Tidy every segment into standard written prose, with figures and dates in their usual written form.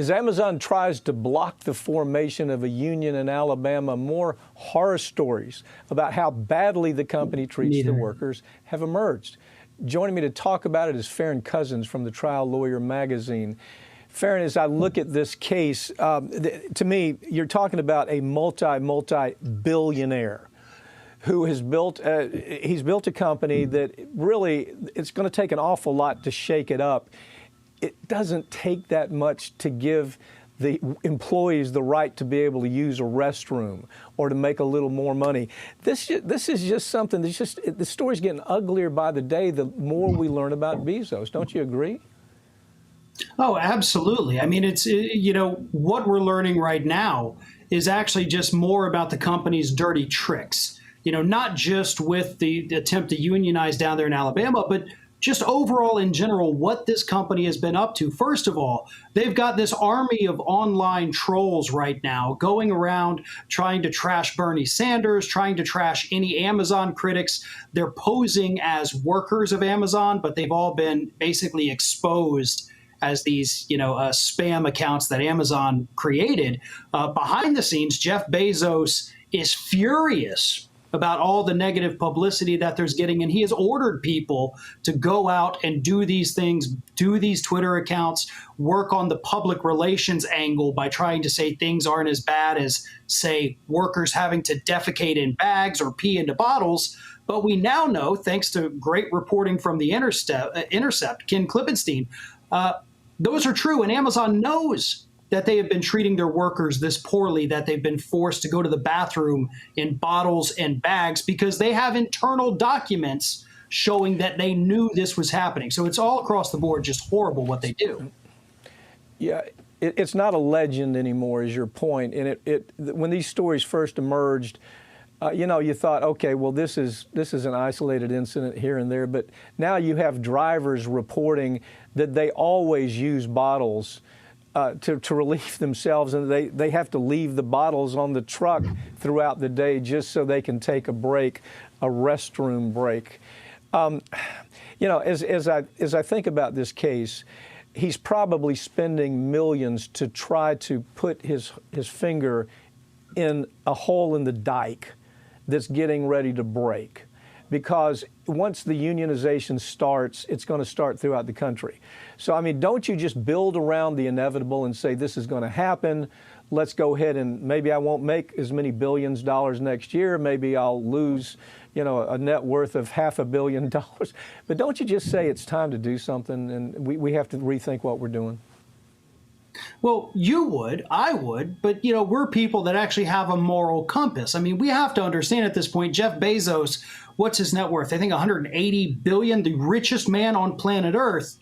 As Amazon tries to block the formation of a union in Alabama, more horror stories about how badly the company treats the workers have emerged. Joining me to talk about it is Farron Cousins from the Trial Lawyer magazine. Farron, as I look at this case, to me, you're talking about a multi-billionaire who has built, he's built a company that really, it's going to take an awful lot to shake it up. It doesn't take that much to give the employees the right to be able to use a restroom or to make a little more money. This is just something that's just, the story's getting uglier by the day the more we learn about Bezos. Don't you agree? Oh, absolutely. I mean, it's, you know, what we're learning right now is actually just more about the company's dirty tricks. You know, not just with the attempt to unionize down there in Alabama, but just overall in general, what this company has been up to. First of all, they've got this army of online trolls right now going around trying to trash Bernie Sanders, trying to trash any Amazon critics. They're posing as workers of Amazon, but they've all been basically exposed as these, you know, spam accounts that Amazon created. Behind the scenes, Jeff Bezos is furious about all the negative publicity that there's getting. And he has ordered people to go out and do these things, do these Twitter accounts, work on the public relations angle by trying to say things aren't as bad as, say, workers having to defecate in bags or pee into bottles. But we now know, thanks to great reporting from the Intercept, Ken Klippenstein, those are true. And Amazon knows that they have been treating their workers this poorly, that they've been forced to go to the bathroom in bottles and bags because they have internal documents showing that they knew this was happening. So it's all across the board just horrible what they do. Yeah, it's not a legend anymore, is your point. And when these stories first emerged, you know, you thought, okay, well, this is an isolated incident here and there. But now you have drivers reporting that they always use bottles to relieve themselves, and they have to leave the bottles on the truck throughout the day just so they can take a break, a restroom break. You know, as I think about this case, he's probably spending millions to try to put his finger in a hole in the dike that's getting ready to break. Because once the unionization starts, it's going to start throughout the country. So, I mean, don't you just build around the inevitable and say, this is going to happen. Let's go ahead and maybe I won't make as many billions of dollars next year. Maybe I'll lose, you know, a net worth of $500 million. But don't you just say it's time to do something and we have to rethink what we're doing? Well, you would, I would, but, you know, we're people that actually have a moral compass. I mean, we have to understand at this point, Jeff Bezos, what's his net worth? I think 180 billion, the richest man on planet Earth.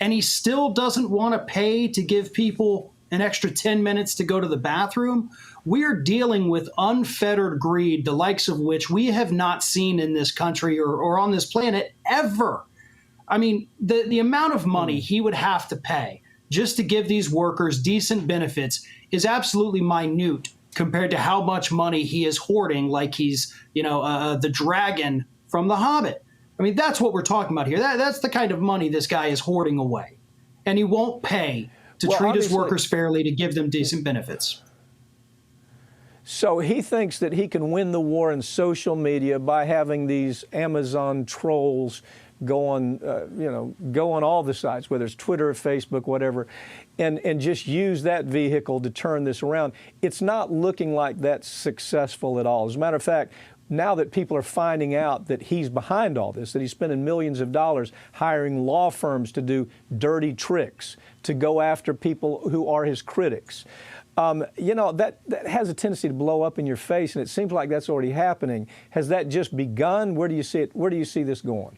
And he still doesn't want to pay to give people an extra 10 minutes to go to the bathroom. We're dealing with unfettered greed, the likes of which we have not seen in this country or on this planet ever. I mean, the amount of money he would have to pay just to give these workers decent benefits is absolutely minute compared to how much money he is hoarding, like he's, you know, the dragon from The Hobbit. I mean, that's what we're talking about here. That's the kind of money this guy is hoarding away. And he won't pay to treat his workers fairly, to give them decent benefits. So he thinks that he can win the war in social media by having these Amazon trolls go on, you know, go on all the sites, whether it's Twitter, Facebook, whatever, and just use that vehicle to turn this around. It's not looking like that's successful at all. As a matter of fact, now that people are finding out that he's behind all this, that he's spending millions of dollars hiring law firms to do dirty tricks, to go after people who are his critics, you know, that has a tendency to blow up in your face, and it seems like that's already happening. Has that just begun? Where do you see it? Where do you see this going?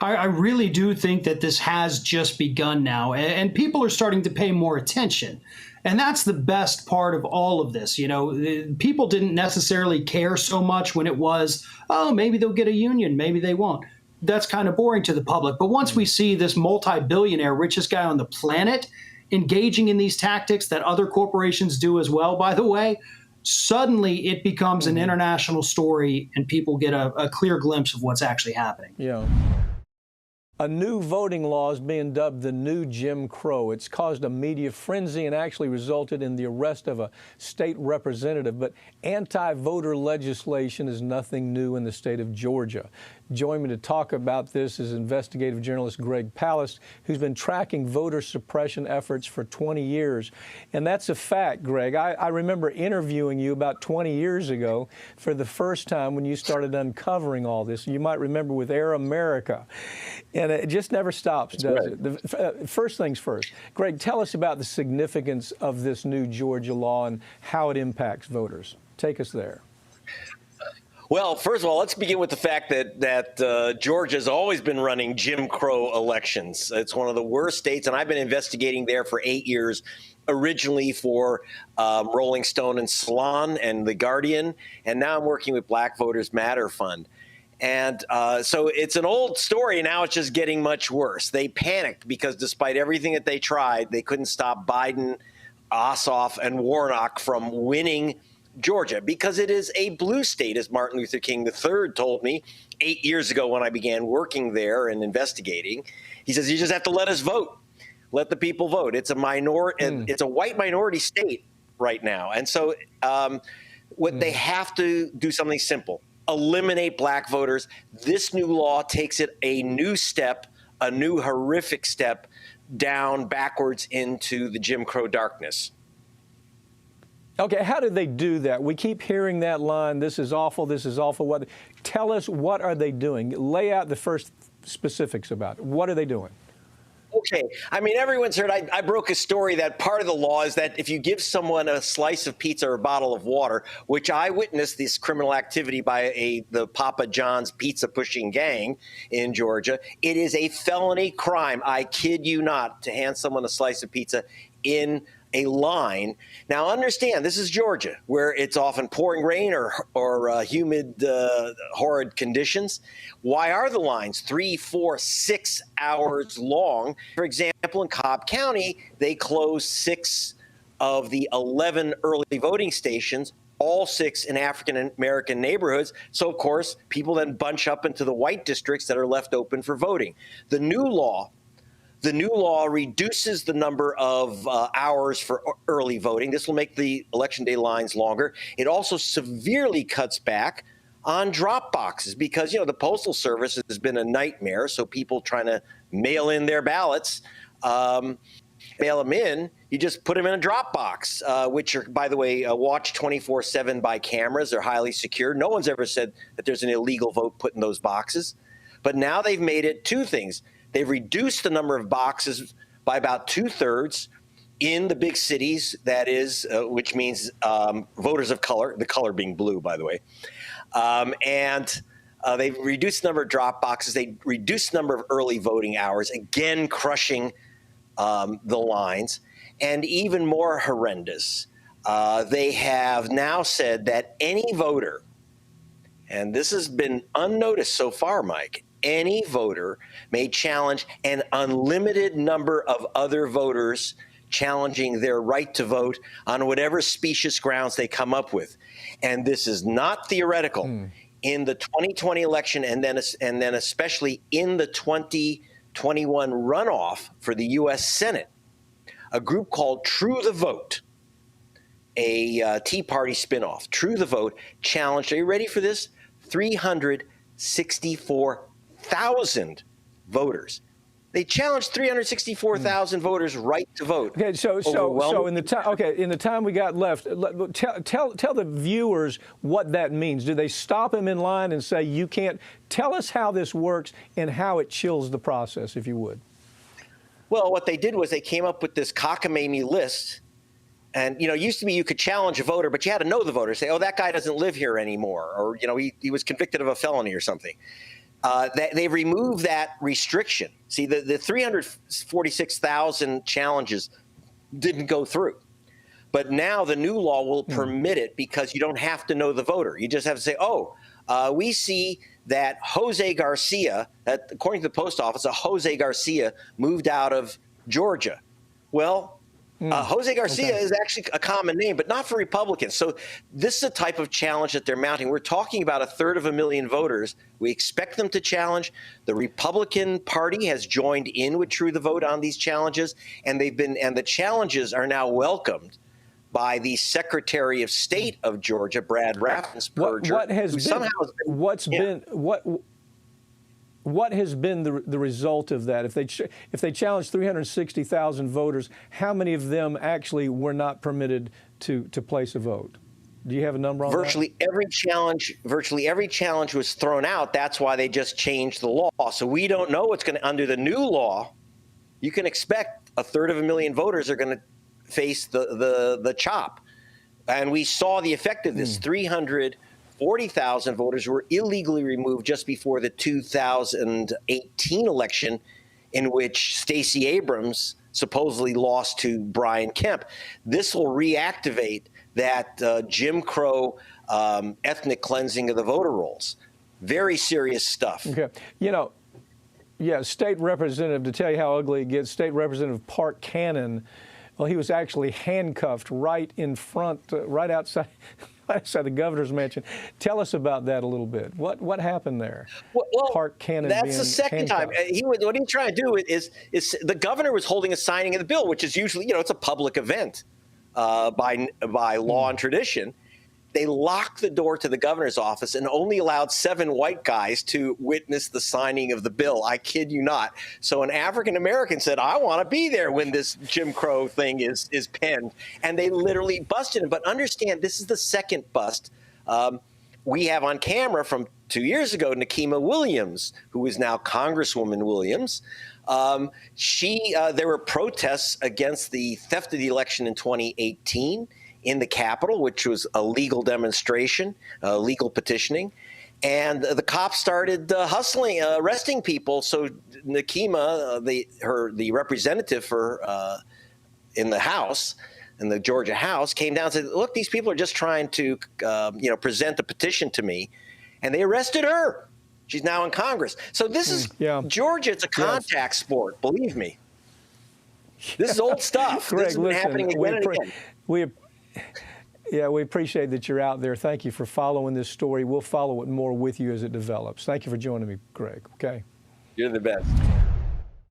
I really do think that this has just begun now, and people are starting to pay more attention. And that's the best part of all of this. You know, people didn't necessarily care so much when it was, oh, maybe they'll get a union, maybe they won't. That's kind of boring to the public. But once we see this multi-billionaire, richest guy on the planet, engaging in these tactics that other corporations do as well, by the way, suddenly it becomes an international story and people get a clear glimpse of what's actually happening. Yeah. A new voting law is being dubbed the new Jim Crow. It's caused a media frenzy and actually resulted in the arrest of a state representative. But anti-voter legislation is nothing new in the state of Georgia. Joining me to talk about this is investigative journalist Greg Palast, who's been tracking voter suppression efforts for 20 years. And that's a fact, Greg. I remember interviewing you about 20 years ago for the first time when you started uncovering all this. You might remember with Air America. And it just never stops, does it? First things first. Greg, tell us about the significance of this new Georgia law and how it impacts voters. Take us there. Well, first of all, let's begin with the fact that Georgia's always been running Jim Crow elections. It's one of the worst states, and I've been investigating there for 8 years, originally for Rolling Stone and Salon and The Guardian, and now I'm working with Black Voters Matter Fund. And so it's an old story. Now it's just getting much worse. They panicked because despite everything that they tried, they couldn't stop Biden, Ossoff, and Warnock from winning Georgia because it is a blue state, as Martin Luther King III told me 8 years ago when I began working there and investigating. He says, you just have to let us vote. Let the people vote. It's a it's a white minority state right now. And so what they have to do something simple. Eliminate black voters. This new law takes it a new step, a new horrific step down backwards into the Jim Crow darkness. Okay, how did they do that? We keep hearing that line, this is awful, this is awful. What? Tell us, what are they doing? Lay out the first specifics about it. What are they doing? Okay. I mean, everyone's heard, I broke a story that part of the law is that if you give someone a slice of pizza or a bottle of water, which I witnessed this criminal activity by the Papa John's pizza pushing gang in Georgia, it is a felony crime. I kid you not, to hand someone a slice of pizza in a line. Now, understand, this is Georgia, where it's often pouring rain or humid, horrid conditions. Why are the lines 3, 4, 6 hours long? For example, in Cobb County, they closed 6 of the 11 early voting stations, all 6 in African-American neighborhoods. So, of course, people then bunch up into the white districts that are left open for voting. The new law reduces the number of hours for early voting. This will make the election day lines longer. It also severely cuts back on drop boxes because, you know, the Postal Service has been a nightmare. So people trying to mail in their ballots, mail them in, you just put them in a drop box, which are, by the way, watched 24/7 by cameras. They're highly secure. No one's ever said that there's an illegal vote put in those boxes. But now they've made it 2 things. They've reduced the number of boxes by about 2/3 in the big cities, that is, which means voters of color, the color being blue, by the way. They've reduced the number of drop boxes. They reduced the number of early voting hours, again crushing the lines. And even more horrendous, they have now said that any voter, and this has been unnoticed so far, Mike, any voter may challenge an unlimited number of other voters challenging their right to vote on whatever specious grounds they come up with. And this is not theoretical. In the 2020 election and then especially in the 2021 runoff for the U.S. Senate, a group called True the Vote, a Tea Party spinoff, True the Vote, challenged, are you ready for this? 364,000 voters. They challenged 364,000 voters' right to vote. Okay, so in the time we got left, tell the viewers what that means. Do they stop them in line and say you can't? Tell us how this works and how it chills the process, if you would. Well, what they did was they came up with this cockamamie list. And, you know, it used to be you could challenge a voter, but you had to know the voter. Say, oh, that guy doesn't live here anymore. Or, you know, he was convicted of a felony or something. They removed that restriction. See, the 346,000 challenges didn't go through. But now the new law will permit it because you don't have to know the voter. You just have to say, oh, we see that Jose Garcia, that according to the post office, Jose Garcia moved out of Georgia. Well, Jose Garcia is actually a common name, but not for Republicans. So this is the type of challenge that they're mounting. We're talking about 1/3 voters. We expect them to challenge. The Republican Party has joined in with True the Vote on these challenges, and the challenges are now welcomed by the Secretary of State of Georgia, Brad Raffensperger. What has been the result of that? If they challenged 360,000 voters, how many of them actually were not permitted to place a vote? Do you have a number on that? Virtually every challenge was thrown out. That's why they just changed the law. So we don't know what's going to, under the new law, you can expect 1/3 voters are going to face the chop. And we saw the effect of this. 340,000 voters were illegally removed just before the 2018 election, in which Stacey Abrams supposedly lost to Brian Kemp. This will reactivate that Jim Crow ethnic cleansing of the voter rolls. Very serious stuff. Okay. State Representative, to tell you how ugly it gets, State Representative Park Cannon, well, he was actually handcuffed right in front, right outside the governor's mansion. Tell us about that a little bit. What happened there? Well, Park Cannon. That's the second time. What he's trying to do is the governor was holding a signing of the bill, which is usually, it's a public event by law and tradition. They locked the door to the governor's office and only allowed 7 white guys to witness the signing of the bill. I kid you not. So an African American said, I want to be there when this Jim Crow thing is penned. And they literally busted him. But understand, this is the second bust. We have on camera from 2 years ago, Nikema Williams, who is now Congresswoman Williams. There were protests against the theft of the election in 2018. In the Capitol, which was a legal demonstration, legal petitioning. And the cops started arresting people. So Nikema, the representative in the House, in the Georgia House, came down and said, look, these people are just trying to present a petition to me. And they arrested her. She's now in Congress. So this is Georgia. It's a contact sport, believe me. This is old stuff. Greg, this has been happening again and again. We appreciate that you're out there. Thank you for following this story. We'll follow it more with you as it develops. Thank you for joining me, Greg. Okay. You're the best.